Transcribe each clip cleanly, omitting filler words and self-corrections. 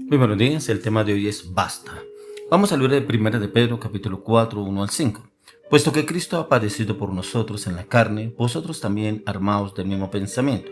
Muy buenos días, el tema de hoy es basta. Vamos al libro de Primera de Pedro, capítulo 4, 1 al 5. Puesto que Cristo ha padecido por nosotros en la carne, vosotros también armaos del mismo pensamiento.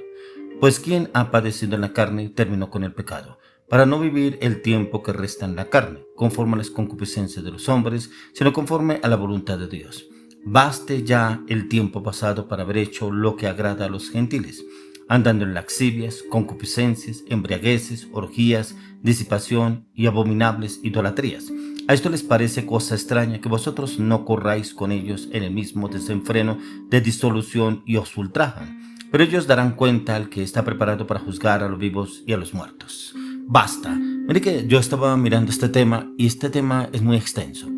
Pues quien ha padecido en la carne terminó con el pecado, para no vivir el tiempo que resta en la carne, conforme a las concupiscencias de los hombres, sino conforme a la voluntad de Dios. Baste ya el tiempo pasado para haber hecho lo que agrada a los gentiles, andando en laxivias, concupiscencias, embriagueces, orgías, disipación y abominables idolatrías. A esto les parece cosa extraña que vosotros no corráis con ellos en el mismo desenfreno de disolución y os ultrajan. Pero ellos darán cuenta al que está preparado para juzgar a los vivos y a los muertos. Basta. Mire que yo estaba mirando este tema y este tema es muy extenso.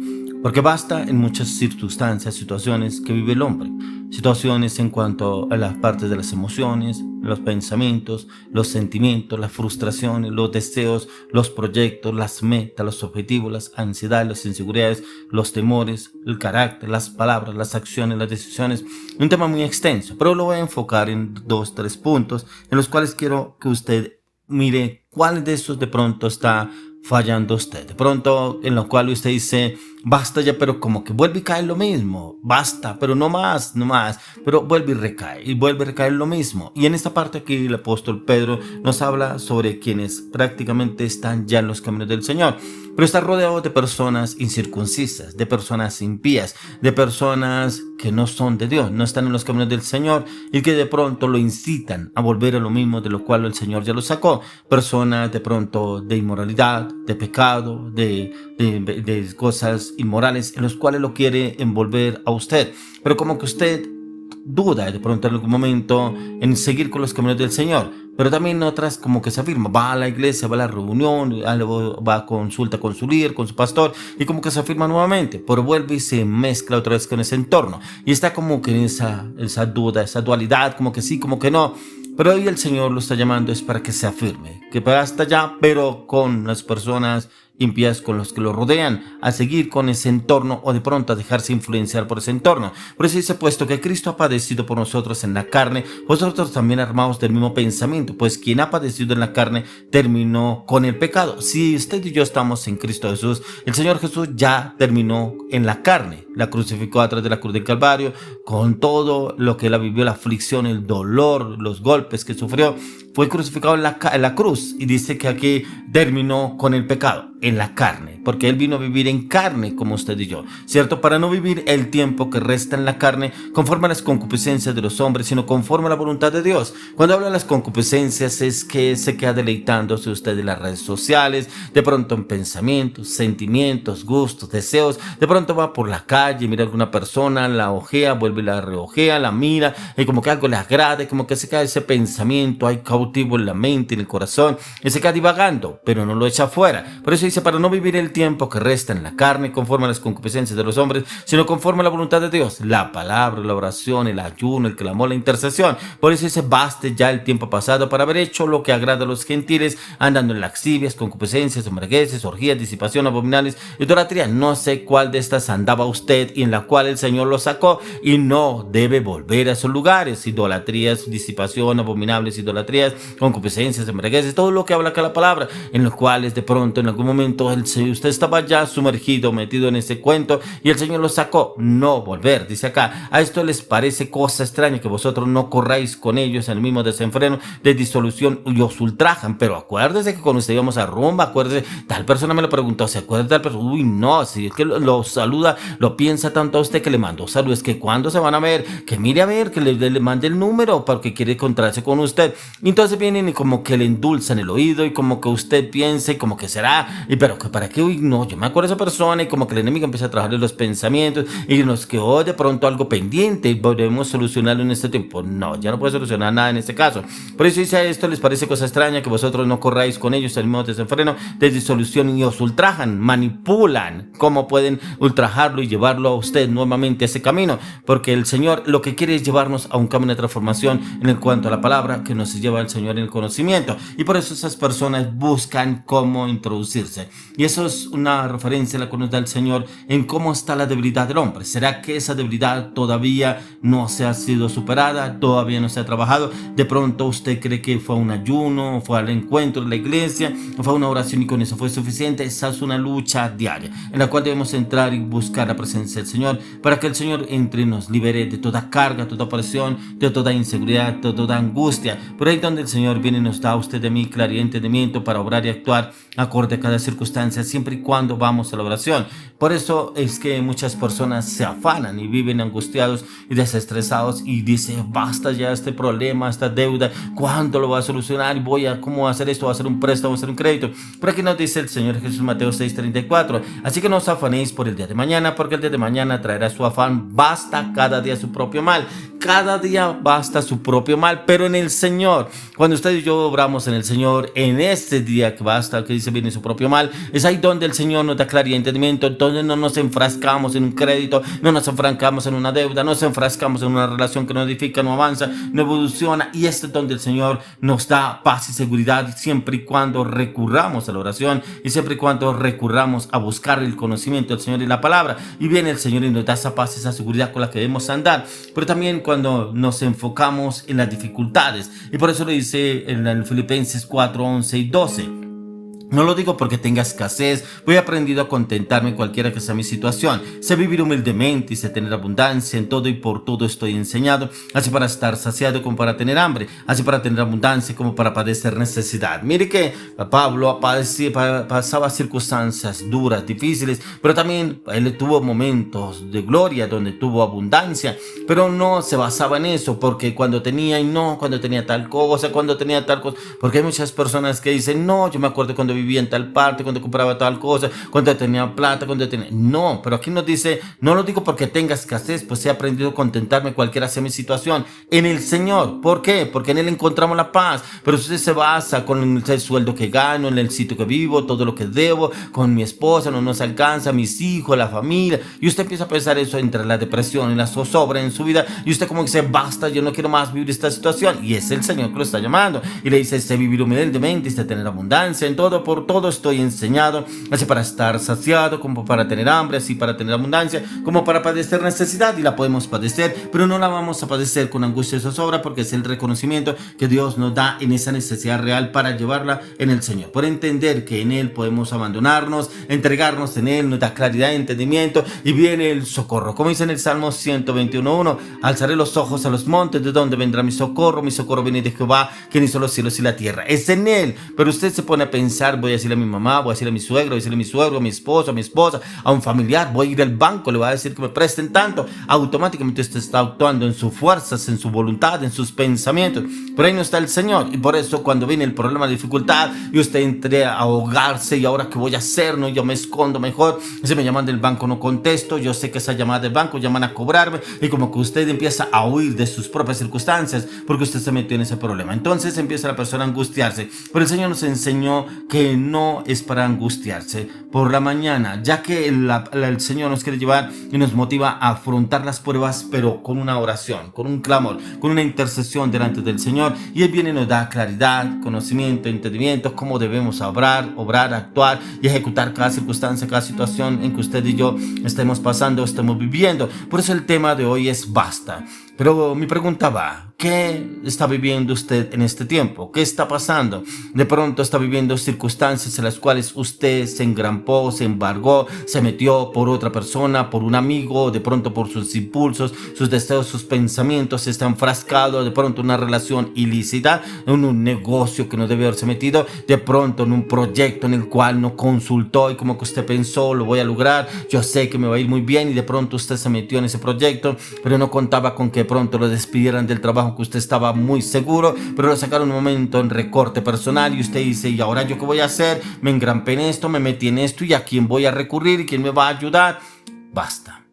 Porque basta en muchas circunstancias, situaciones que vive el hombre. Situaciones en cuanto a las partes de las emociones, los pensamientos, los sentimientos, las frustraciones, los deseos, los proyectos, las metas, los objetivos, las ansiedades, las inseguridades, los temores, el carácter, las palabras, las acciones, las decisiones. Un tema muy extenso, pero lo voy a enfocar en 2, 3 puntos en los cuales quiero que usted mire cuál de esos de pronto está fallando usted. De pronto en lo cual usted dice, basta ya, pero como que vuelve y cae lo mismo. Basta, pero no más, pero vuelve y recae, y vuelve a recaer lo mismo. Y en esta parte aquí el apóstol Pedro nos habla sobre quienes prácticamente están ya en los caminos del Señor, pero está rodeado de personas incircuncisas, de personas impías, de personas que no son de Dios, no están en los caminos del Señor y que de pronto lo incitan a volver a lo mismo de lo cual el Señor ya lo sacó. Personas de pronto de inmoralidad, de pecado, de cosas inmorales en los cuales lo quiere envolver a usted, pero como que usted duda de pronto en algún momento en seguir con los caminos del Señor, pero también otras como que se afirma, va a la iglesia, va a la reunión, va a consulta con su líder, con su pastor, y como que se afirma nuevamente, pero vuelve y se mezcla otra vez con ese entorno, y está como que en esa duda, esa dualidad, como que sí, como que no. Pero hoy el Señor lo está llamando es para que se afirme, que basta ya, pero con las personas impías, con los que lo rodean, a seguir con ese entorno o de pronto a dejarse influenciar por ese entorno. Por eso dice, puesto que Cristo ha padecido por nosotros en la carne, vosotros también armaos del mismo pensamiento, pues quien ha padecido en la carne terminó con el pecado. Si usted y yo estamos en Cristo Jesús, el Señor Jesús ya terminó en la carne, la crucificó a través de la cruz del Calvario, con todo lo que él vivió, la aflicción, el dolor, los golpes que sufrió, fue crucificado en la cruz, y dice que aquí terminó con el pecado en la carne, porque él vino a vivir en carne como usted y yo, ¿cierto? Para no vivir el tiempo que resta en la carne conforme a las concupiscencias de los hombres, sino conforme a la voluntad de Dios. Cuando habla de las concupiscencias es que se queda deleitándose usted en las redes sociales, de pronto en pensamientos, sentimientos, gustos, deseos, de pronto va por la calle, mira a alguna persona, la ojea, vuelve y la reojea, la mira, y como que algo le agrade, como que se queda ese pensamiento ahí cautivo en la mente, en el corazón, y se queda divagando, pero no lo echa afuera. Por eso dice, para no vivir el tiempo que resta en la carne conforme a las concupiscencias de los hombres, sino conforme a la voluntad de Dios, la palabra, la oración, el ayuno, el clamor, la intercesión. Por eso dice, baste ya el tiempo pasado para haber hecho lo que agrada a los gentiles, andando en laxivias, concupiscencias, embriagueces, orgías, disipación, abominables, idolatría. No sé cuál de estas andaba usted y en la cual el Señor lo sacó, y no debe volver a esos lugares. Idolatrías, disipación, abominables, idolatrías, concupiscencias, embriagueces, todo lo que habla acá la palabra, en los cuales de pronto en algún momento usted estaba ya sumergido, metido en ese cuento, y el Señor lo sacó. No volver, dice acá. A esto les parece cosa extraña que vosotros no corráis con ellos en el mismo desenfreno de disolución y os ultrajan. Pero acuérdese que cuando usted íbamos a rumba, acuérdese, tal persona me lo preguntó, ¿se acuerda de tal persona? Uy, no, si es que lo saluda, lo piensa tanto a usted que le mandó saludos, que cuando se van a ver, que mire a ver, que le mande el número porque quiere encontrarse con usted. Y entonces vienen y como que le endulzan el oído y como que usted piense como que será, y pero que para qué, uy, no, yo me acuerdo de esa persona, y como que el enemigo empieza a trabajar en los pensamientos y nos quedó de pronto algo pendiente y podemos solucionarlo en este tiempo. No, ya no puede solucionar nada en este caso. Por eso dice, a esto les parece cosa extraña que vosotros no corráis con ellos el mismo desenfreno de disolución y os ultrajan, manipulan. ¿Cómo pueden ultrajarlo y llevarlo llevarlo a usted nuevamente a ese camino, porque el Señor lo que quiere es llevarnos a un camino de transformación en el cuanto a la palabra que nos lleva al Señor en el conocimiento, y por eso esas personas buscan cómo introducirse, y eso es una referencia a la que nos da el Señor en cómo está la debilidad del hombre. ¿Será que esa debilidad todavía no se ha sido superada, todavía no se ha trabajado? De pronto usted cree que fue un ayuno, fue al encuentro en la iglesia, fue una oración y con eso fue suficiente. Esa es una lucha diaria en la cual debemos entrar y buscar la presencia del Señor, para que el Señor entre y nos libere de toda carga, toda presión, de toda inseguridad, de toda angustia. Por ahí donde el Señor viene y nos da a usted de mí claridad y entendimiento para obrar y actuar acorde a cada circunstancia, siempre y cuando vamos a la oración. Por eso es que muchas personas se afanan y viven angustiados y desestresados y dicen: basta ya este problema, esta deuda, ¿cuándo lo voy a solucionar? ¿Cómo hacer esto? ¿Voy a hacer un préstamo? ¿Voy a hacer un crédito? Por aquí nos dice el Señor Jesús, Mateo 6:34. Así que no os afanéis por el día de mañana, porque el día de mañana traerá su afán. Basta cada día su propio mal. Cada día basta su propio mal, pero en el Señor. Cuando usted y yo obramos en el Señor, en este día que basta, que dice viene su propio mal, es ahí donde el Señor nos da claridad y entendimiento, donde no nos enfrascamos en un crédito, no nos enfrascamos en una deuda, no nos enfrascamos en una relación que no edifica, no avanza, no evoluciona, y este es donde el Señor nos da paz y seguridad, siempre y cuando recurramos a la oración, y siempre y cuando recurramos a buscar el conocimiento del Señor y la palabra, y viene el Señor y nos da esa paz, esa seguridad con la que debemos andar. Pero también cuando nos enfocamos en las dificultades, y por eso lo dice en Filipenses 4, 11 y 12. No lo digo porque tenga escasez, voy aprendido a contentarme cualquiera que sea mi situación. Sé vivir humildemente y sé tener abundancia en todo, y por todo estoy enseñado, así para estar saciado como para tener hambre, así para tener abundancia como para padecer necesidad. Mire que Pablo pasaba circunstancias duras, difíciles, pero también él tuvo momentos de gloria donde tuvo abundancia, pero no se basaba en eso, porque cuando tenía tal cosa, porque hay muchas personas que dicen: no, yo me acuerdo cuando vivía en tal parte, cuando compraba tal cosa, cuando tenía plata, No, pero aquí nos dice: no lo digo porque tenga escasez, pues he aprendido a contentarme cualquiera sea mi situación en el Señor. ¿Por qué? Porque en Él encontramos la paz. Pero si usted se basa con el sueldo que gano, en el sitio que vivo, todo lo que debo, con mi esposa no nos alcanza, mis hijos, la familia, y usted empieza a pensar eso entre la depresión y la zozobra en su vida, y usted como que dice: basta, yo no quiero más vivir esta situación, y es el Señor que lo está llamando, y le dice: sé vivir humildemente y sé tener abundancia en todo, por todo estoy enseñado, así para estar saciado como para tener hambre, así para tener abundancia como para padecer necesidad. Y la podemos padecer, pero no la vamos a padecer con angustia y zozobra, porque es el reconocimiento que Dios nos da en esa necesidad real para llevarla en el Señor, por entender que en Él podemos abandonarnos, entregarnos en Él, nos da claridad y entendimiento, y viene el socorro, como dice en el Salmo 121:1: alzaré los ojos a los montes, ¿de dónde vendrá mi socorro? Mi socorro viene de Jehová, quien hizo los cielos y la tierra. Es en Él. Pero usted se pone a pensar: voy a decirle a mi mamá, voy a decirle a mi suegro, voy a decirle a mi suegro, a mi esposo, a mi esposa, a un familiar, voy a ir al banco, le voy a decir que me presten tanto. Automáticamente usted está actuando en sus fuerzas, en su voluntad, en sus pensamientos. Pero ahí no está el Señor, y por eso cuando viene el problema, la dificultad, y usted entre a ahogarse: y ahora qué voy a hacer, no, yo me escondo mejor, si me llaman del banco no contesto, yo sé que esa llamada del banco llaman a cobrarme, y como que usted empieza a huir de sus propias circunstancias porque usted se metió en ese problema. Entonces empieza la persona a angustiarse, pero el Señor nos enseñó que no es para angustiarse por la mañana, ya que el Señor nos quiere llevar y nos motiva a afrontar las pruebas, pero con una oración, con un clamor, con una intercesión delante del Señor, y Él viene y nos da claridad, conocimiento, entendimiento, cómo debemos obrar, actuar y ejecutar cada circunstancia, cada situación en que usted y yo estemos pasando, estemos viviendo. Por eso el tema de hoy es basta. Pero mi pregunta va: ¿qué está viviendo usted en este tiempo? ¿Qué está pasando? De pronto está viviendo circunstancias en las cuales usted se engrampó, se embargó, se metió por otra persona, por un amigo, de pronto por sus impulsos, sus deseos, sus pensamientos, se está enfrascado de pronto en una relación ilícita, en un negocio que no debe haberse metido, de pronto en un proyecto en el cual no consultó y como que usted pensó: lo voy a lograr, yo sé que me va a ir muy bien, y de pronto usted se metió en ese proyecto, pero no contaba con que de pronto lo despidieran del trabajo que usted estaba muy seguro, pero lo sacaron un momento en recorte personal, y usted dice: ¿y ahora yo qué voy a hacer? Me engrampé en esto, me metí en esto, ¿y a quién voy a recurrir? ¿Quién me va a ayudar? Basta.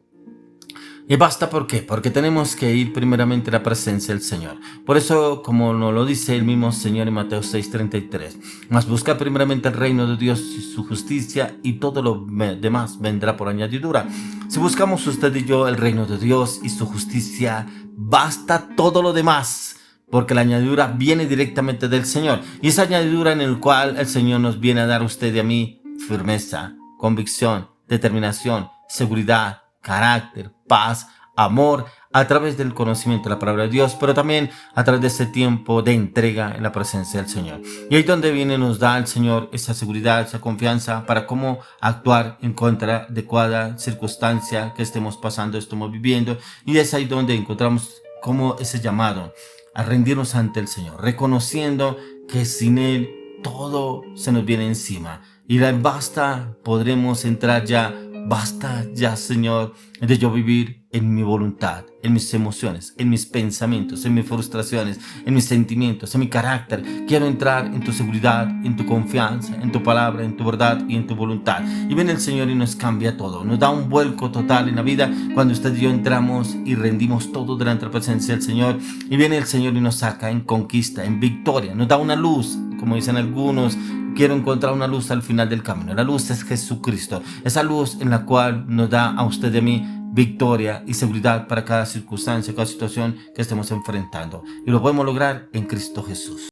Y basta, ¿por qué? Porque tenemos que ir primeramente a la presencia del Señor. Por eso, como nos lo dice el mismo Señor en Mateo 6:33, mas busca primeramente el reino de Dios y su justicia, y todo lo demás vendrá por añadidura. Si buscamos usted y yo el reino de Dios y su justicia, basta todo lo demás, porque la añadidura viene directamente del Señor. Y esa añadidura en el cual el Señor nos viene a dar a usted y a mí firmeza, convicción, determinación, seguridad, carácter, paz, amor, a través del conocimiento de la palabra de Dios, pero también a través de ese tiempo de entrega en la presencia del Señor. Y ahí donde viene, nos da el Señor esa seguridad, esa confianza para cómo actuar en contra de cada circunstancia que estemos pasando, estemos viviendo. Y es ahí donde encontramos como ese llamado a rendirnos ante el Señor, reconociendo que sin Él todo se nos viene encima. Y basta, podremos entrar ya. Basta ya, Señor, de yo vivir en mi voluntad, en mis emociones, en mis pensamientos, en mis frustraciones, en mis sentimientos, en mi carácter. Quiero entrar en tu seguridad, en tu confianza, en tu palabra, en tu verdad y en tu voluntad. Y viene el Señor y nos cambia todo. Nos da un vuelco total en la vida cuando usted y yo entramos y rendimos todo delante de la presencia del Señor. Y viene el Señor y nos saca en conquista, en victoria. Nos da una luz, como dicen algunos. Quiero encontrar una luz al final del camino. La luz es Jesucristo. Esa luz en la cual nos da a usted y a mí victoria y seguridad para cada circunstancia, cada situación que estemos enfrentando. Y lo podemos lograr en Cristo Jesús.